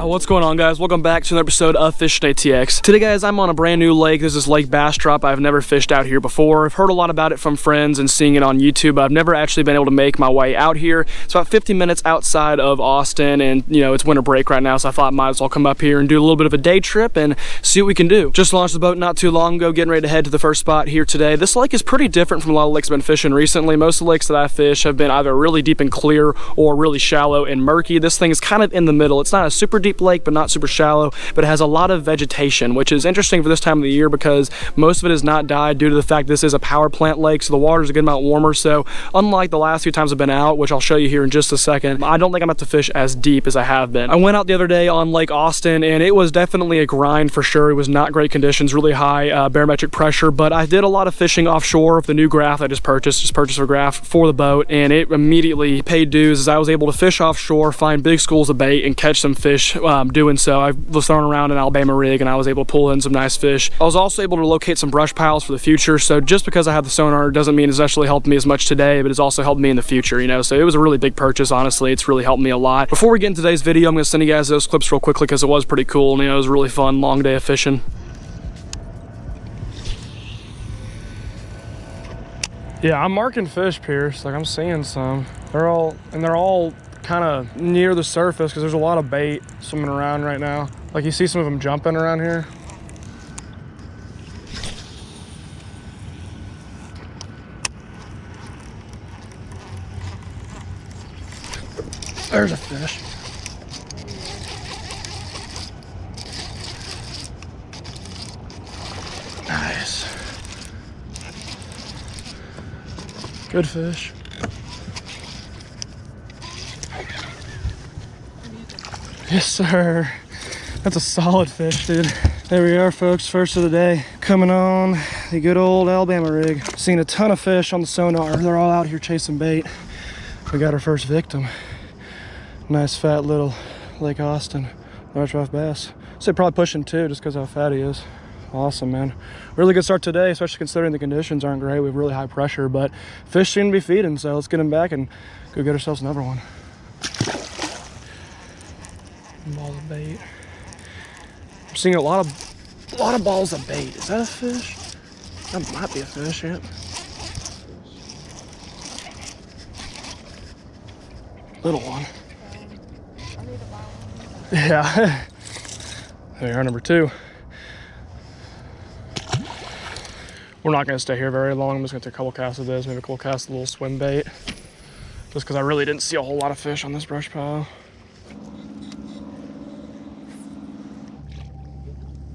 What's going on, guys? Welcome back to another episode of Fishing ATX. Today, guys, I'm on a brand new lake. This is Lake Bastrop. I've never fished out here before. I've heard a lot about it from friends and seeing it on YouTube, but I've never actually been able to make my way out here. It's about 50 minutes outside of Austin, and you know, it's winter break right now, so I thought I might as well come up here and do a little bit of a day trip and see what we can do. Just launched the boat not too long ago, getting ready to head to the first spot here today. This lake is pretty different from a lot of lakes I've been fishing recently. Most of the lakes that I fish have been either really deep and clear or really shallow and murky. This thing is kind of in the middle. It's not a super deep lake, but not super shallow, but it has a lot of vegetation, which is interesting for this time of the year because most of it is not died due to the fact this is a power plant lake, so the water is a good amount warmer. So unlike the last few times I've been out, which I'll show you here in just a second, I don't think I'm about to fish as deep as I have been. I went out the other day on Lake Austin, and it was definitely a grind for sure. It was not great conditions, really high barometric pressure, but I did a lot of fishing offshore with the new graph I just purchased a graph for the boat, and it immediately paid dues as I was able to fish offshore, find big schools of bait, and catch some fish doing so. I was throwing around an Alabama rig and I was able to pull in some nice fish. I was also able to locate some brush piles for the future, so just because I have the sonar doesn't mean it's actually helped me as much today, but it's also helped me in the future, you know, so it was a really big purchase. Honestly, it's really helped me a lot. Before we get into today's video, I'm going to send you guys those clips real quickly because it was pretty cool, and you know, it was a really fun long day of fishing. Yeah, I'm marking fish, Pierce. Like, I'm seeing some. They're all kind of near the surface because there's a lot of bait swimming around right now. Like, you see some of them jumping around here. There's a fish. Nice. Good fish. Yes, sir. That's a solid fish, dude. There we are, folks. First of the day. Coming on the good old Alabama rig. Seen a ton of fish on the sonar. They're all out here chasing bait. We got our first victim. Nice fat little Lake Austin largemouth bass. I'd say probably pushing 2 just because how fat he is. Awesome, man. Really good start today, especially considering the conditions aren't great. We have really high pressure, but fish seem to be feeding, so let's get him back and go get ourselves another one. Balls of bait. I'm seeing a lot of balls of bait. Is that a fish? That might be a fish, yeah. Little one. Yeah. There you are, number 2. We're not going to stay here very long. I'm just going to take a couple casts of this, maybe a couple casts of a little swim bait. Just because I really didn't see a whole lot of fish on this brush pile.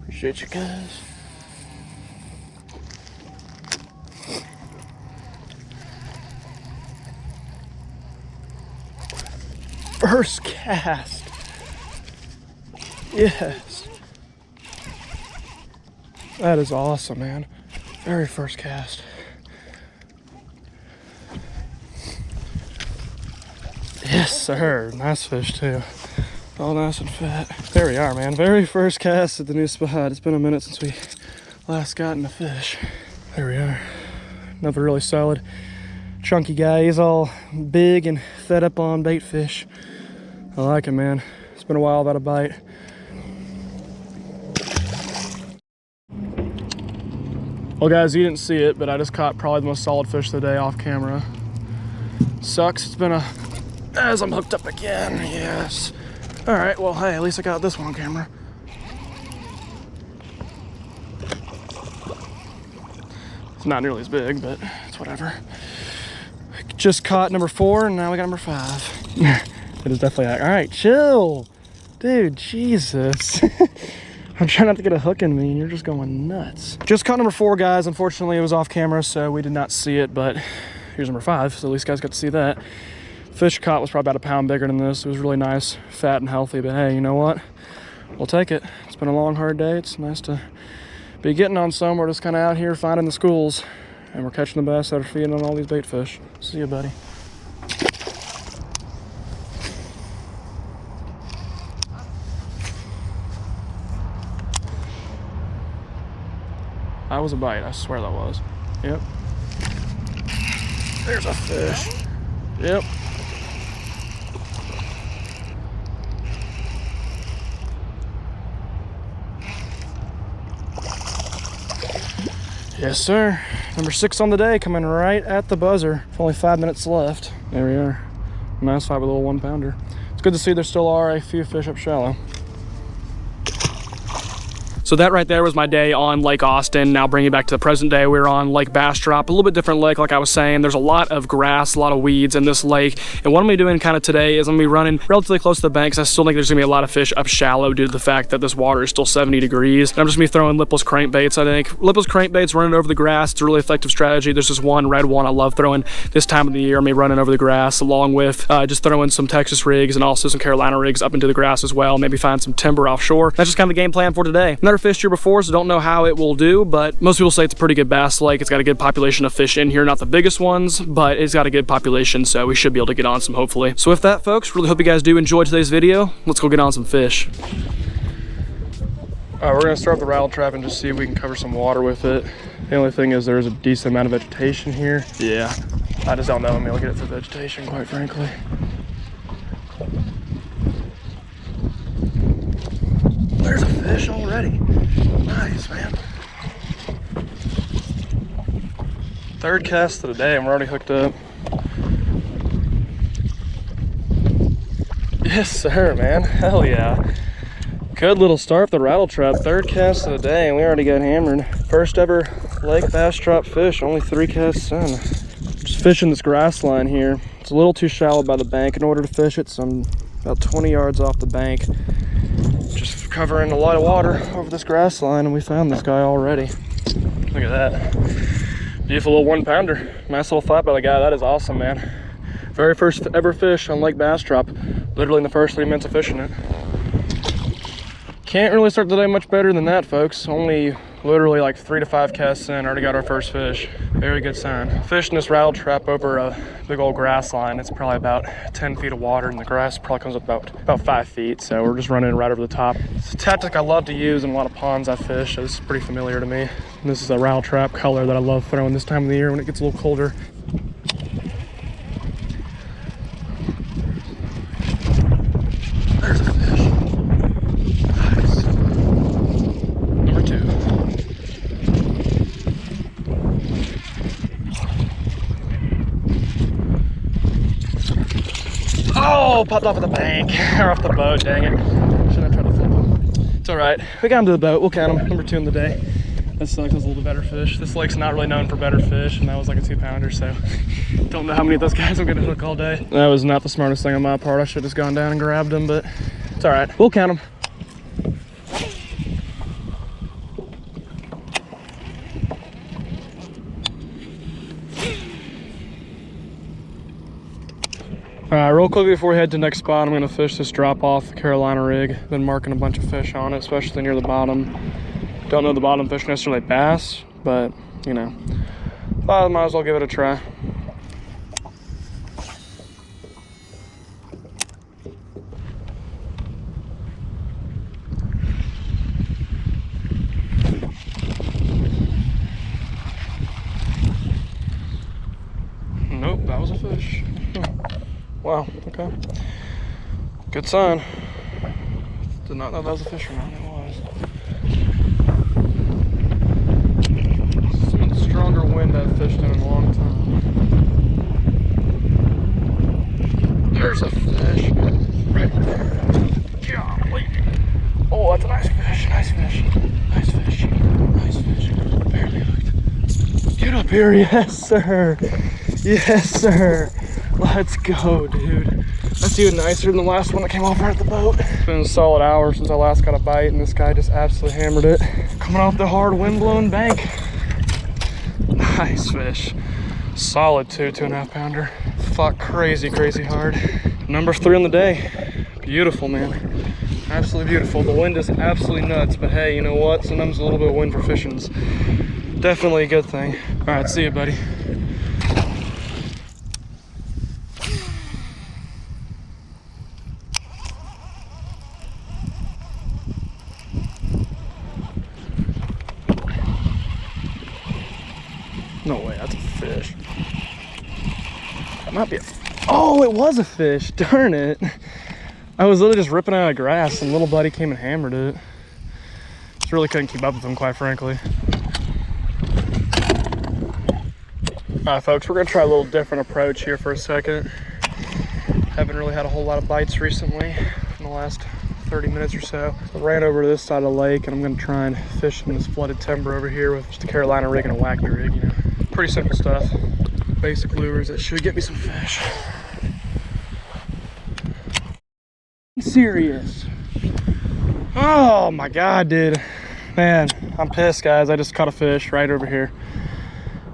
Appreciate you guys. First cast. Yes. That is awesome, man. Very first cast. Yes, sir. Nice fish, too. All nice and fat. There we are, man. Very first cast at the new spot. It's been a minute since we last gotten a fish. There we are. Another really solid, chunky guy. He's all big and fed up on bait fish. I like him, man. It's been a while without a bite. Well, guys, you didn't see it, but I just caught probably the most solid fish of the day off camera. Sucks. It's been as I'm hooked up again. Yes. All right. Well, hey, at least I got this one on camera. It's not nearly as big, but it's whatever. Just caught number 4, and now we got number 5. It is definitely all right. Chill, dude. Jesus. I'm trying not to get a hook in me, and you're just going nuts. Just caught number 4, guys. Unfortunately, it was off camera, so we did not see it, but here's number 5, so at least you guys got to see that. Fish caught was probably about a pound bigger than this. It was really nice, fat and healthy, but hey, you know what? We'll take it. It's been a long, hard day. It's nice to be getting on some. We're just kind of out here finding the schools, and we're catching the bass that are feeding on all these bait fish. See you, buddy. That was a bite, I swear that was. Yep. There's a fish. Yep. Yes, sir. Number 6 on the day, coming right at the buzzer. Only 5 minutes left. There we are. Nice fight with a little 1 pounder. It's good to see there still are a few fish up shallow. So that right there was my day on Lake Austin. Now bringing it back to the present day, we're on Lake Bastrop, a little bit different lake, like I was saying. There's a lot of grass, a lot of weeds in this lake. And what I'm gonna be doing kind of today is I'm gonna be running relatively close to the banks. I still think there's gonna be a lot of fish up shallow due to the fact that this water is still 70 degrees. And I'm just gonna be throwing lipless crankbaits, I think. Lipless crankbaits running over the grass, it's a really effective strategy. There's this one red one I love throwing this time of the year. I'm gonna be running over the grass along with just throwing some Texas rigs and also some Carolina rigs up into the grass as well. Maybe find some timber offshore. That's just kind of the game plan for today. Never fished here before, so don't know how it will do, but most people say it's a pretty good bass lake. It's got a good population of fish in here, not the biggest ones, but it's got a good population, so we should be able to get on some hopefully. So with that, folks, really hope you guys do enjoy today's video. Let's go get on some fish. All right, we're gonna start the rattle trap and just see if we can cover some water with it. The only thing is there's a decent amount of vegetation here. Yeah, I just don't know if I'm gonna get it through vegetation, quite frankly. There's a fish already. Nice, man. 3rd cast of the day and we're already hooked up. Yes, sir, man. Hell yeah. Good little start for the rattle trap. 3rd cast of the day and we already got hammered. First ever Lake Bastrop fish, only 3 casts in. Just fishing this grass line here. It's a little too shallow by the bank in order to fish it, so I'm about 20 yards off the bank. Just covering a lot of water over this grass line and we found this guy already. Look at that. Beautiful little 1 pounder. Nice little flat by the guy. That is awesome, man. Very first ever fish on Lake Bastrop. Literally in the first 3 minutes of fishing it. Can't really start the day much better than that, folks. Only literally like 3 to 5 casts in, already got our first fish. Very good sign. Fishing this rattle trap over a big old grass line. It's probably about 10 feet of water and the grass probably comes up about 5 feet. So we're just running right over the top. It's a tactic I love to use in a lot of ponds I fish. So this is pretty familiar to me. And this is a rattle trap color that I love throwing this time of the year when it gets a little colder. There's a fish. Nice. Number 2. Oh, popped off of the bank, or off the boat, dang it. Shouldn't have tried to flip him. It's all right, we got him to the boat, we'll count him. Number 2 in the day. That sucks, that's a little bit better fish. This lake's not really known for better fish, and that was like a 2 pounder, so don't know how many of those guys I'm gonna hook all day. That was not the smartest thing on my part. I should have just gone down and grabbed them, but it's all right, we'll count them. All right, real quick before we head to the next spot, I'm gonna fish this drop off the Carolina rig. Been marking a bunch of fish on it, especially near the bottom. Don't know the bottom fish necessarily bass, but you know, I might as well give it a try. Nope, that was a fish. Wow, okay. Good sign. Did not know that was a fish or not. It was. Some of the stronger wind I've fished in a long time. There's a fish right there. Golly. Oh, that's a nice fish. Nice fish. Nice fish. Nice fish. Barely hooked. Get up here. Yes, sir. Yes, sir. Let's go, dude. That's even nicer than the last one that came off right at the boat. It's been a solid hour since I last got a bite, and this guy just absolutely hammered it. Coming off the hard wind-blown bank. Nice fish. Solid 2.5 pounder. Fought crazy, crazy hard. Number 3 on the day. Beautiful, man. Absolutely beautiful. The wind is absolutely nuts, but hey, you know what? Sometimes a little bit of wind for fishing's definitely a good thing. All right, see you, buddy. No way, that's a fish. That might be a... Oh, it was a fish. Darn it. I was literally just ripping out of grass and little buddy came and hammered it. Just really couldn't keep up with him, quite frankly. All right, folks, we're gonna try a little different approach here for a second. Haven't really had a whole lot of bites recently in the last 30 minutes or so. I ran over to this side of the lake and I'm gonna try and fish in this flooded timber over here with just a Carolina rig and a wacky rig, you know. Pretty simple stuff. Basic lures that should get me some fish. Serious. Oh my God, dude. Man, I'm pissed, guys. I just caught a fish right over here.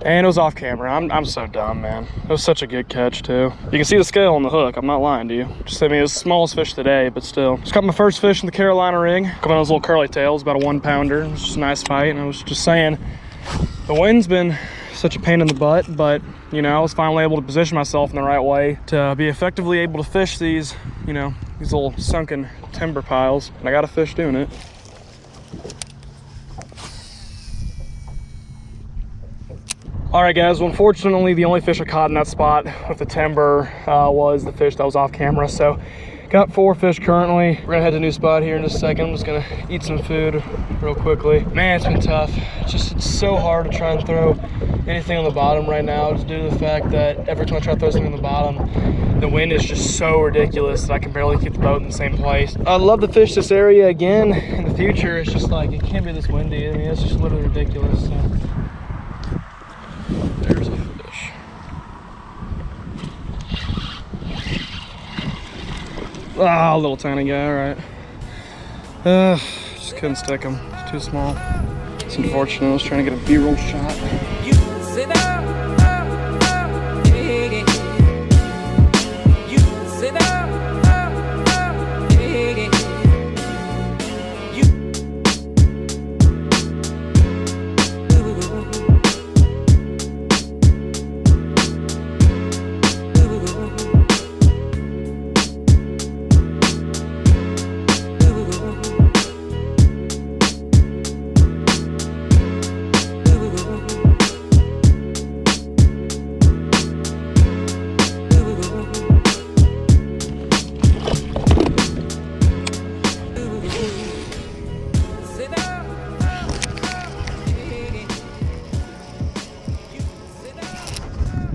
And it was off camera. I'm so dumb, man. It was such a good catch, too. You can see the scale on the hook. I'm not lying to you. Just, I mean, it was the smallest fish today, but still. Just caught my first fish in the Carolina ring. Caught one of those little curly tails, about a 1 pounder. It was just a nice fight. And I was just saying, the wind's been such a pain in the butt, but, you know, I was finally able to position myself in the right way to be effectively able to fish these, you know, these little sunken timber piles. And I got a fish doing it. All right, guys, well, unfortunately, the only fish I caught in that spot with the timber was the fish that was off camera. So got 4 fish currently. We're gonna head to a new spot here in just a second. I'm just gonna eat some food real quickly. Man, it's been tough. It's so hard to try and throw anything on the bottom right now, just due to the fact that every time I try to throw something on the bottom, the wind is just so ridiculous that I can barely keep the boat in the same place. I'd love to fish this area again in the future. It's just like, it can't be this windy. I mean, it's just literally ridiculous. So. There's a fish. Ah, little tiny guy, all right. Just couldn't stick him, it's too small. It's unfortunate, I was trying to get a B-roll shot.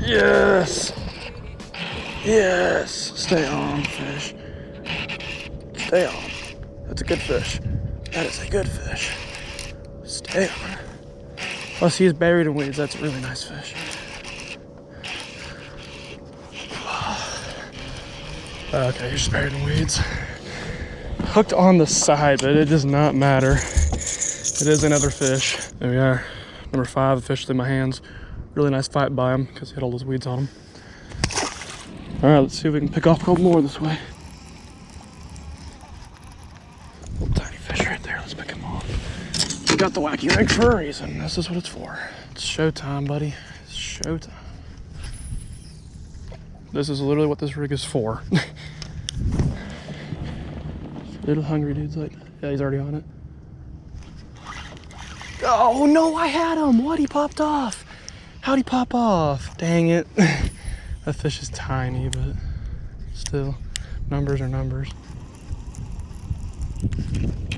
Yes! Yes! Stay on, fish. Stay on. That's a good fish. That is a good fish. Stay on. Plus, he's buried in weeds. That's a really nice fish. Okay, he's just buried in weeds. Hooked on the side, but it does not matter. It is another fish. There we are. Number 5 officially in my hands. Really nice fight by him because he had all those weeds on him. All right, let's see if we can pick off a couple more this way. Little tiny fish right there. Let's pick him off. We got the wacky rig for a reason. This is what it's for. It's showtime, buddy. It's showtime. This is literally what this rig is for. Little hungry dudes like, yeah, he's already on it. Oh no, I had him. What? He popped off. How'd he pop off? Dang it. That fish is tiny, but still, numbers are numbers.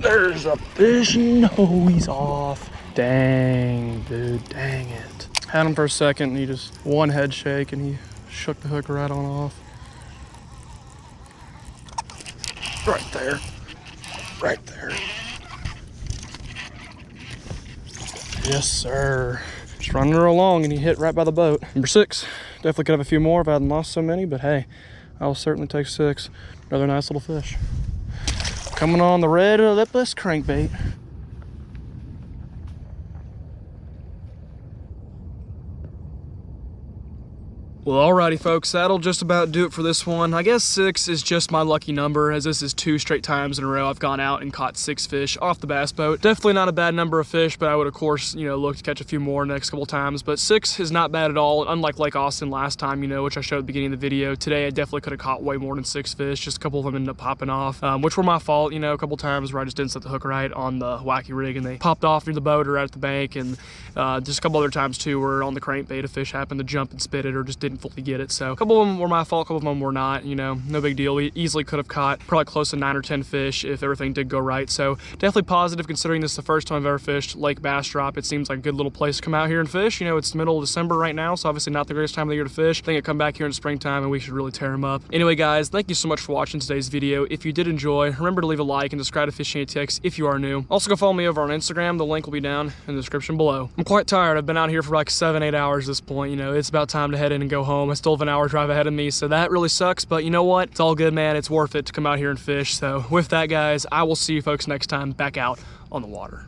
There's a fish. No, he's off. Dang, dude, dang it. Had him for a second and he just one head shake and he shook the hook right on off. Right there. Right there. Yes, sir. Just running her along and he hit right by the boat. Number 6. Definitely could have a few more if I hadn't lost so many, but hey, I'll certainly take 6. Another nice little fish. Coming on the red lipless crankbait. Well, alrighty folks, that'll just about do it for this one. I guess 6 is just my lucky number, as this is 2 straight times in a row I've gone out and caught 6 fish off the bass boat. Definitely not a bad number of fish, but I would of course, you know, look to catch a few more next couple times. But 6 is not bad at all, unlike Lake Austin last time, you know, which I showed at the beginning of the video. Today I definitely could have caught way more than 6 fish, just a couple of them ended up popping off, which were my fault, you know, a couple times where I just didn't set the hook right on the wacky rig and they popped off near the boat or out at the bank, and just a couple other times too where on the crankbait a fish happened to jump and spit it or just didn't didn't fully get it. So a couple of them were my fault, a couple of them were not, you know, no big deal. We easily could have caught probably close to 9 or 10 fish if everything did go right. So definitely positive considering this is the first time I've ever fished Lake Bastrop. It seems like a good little place to come out here and fish. You know, it's the middle of December right now, so obviously not the greatest time of the year to fish. I think I come back here in springtime and we should really tear them up. Anyway, guys, thank you so much for watching today's video. If you did enjoy, remember to leave a like and subscribe to Fishing ATX if you are new. Also go follow me over on Instagram. The link will be down in the description below. I'm quite tired. I've been out here for like 7-8 hours at this point. You know, it's about time to head in and go home. I still have an hour drive ahead of me, so that really sucks, but you know what? It's all good, man. It's worth it to come out here and fish. So with that, guys, I will see you folks next time back out on the water.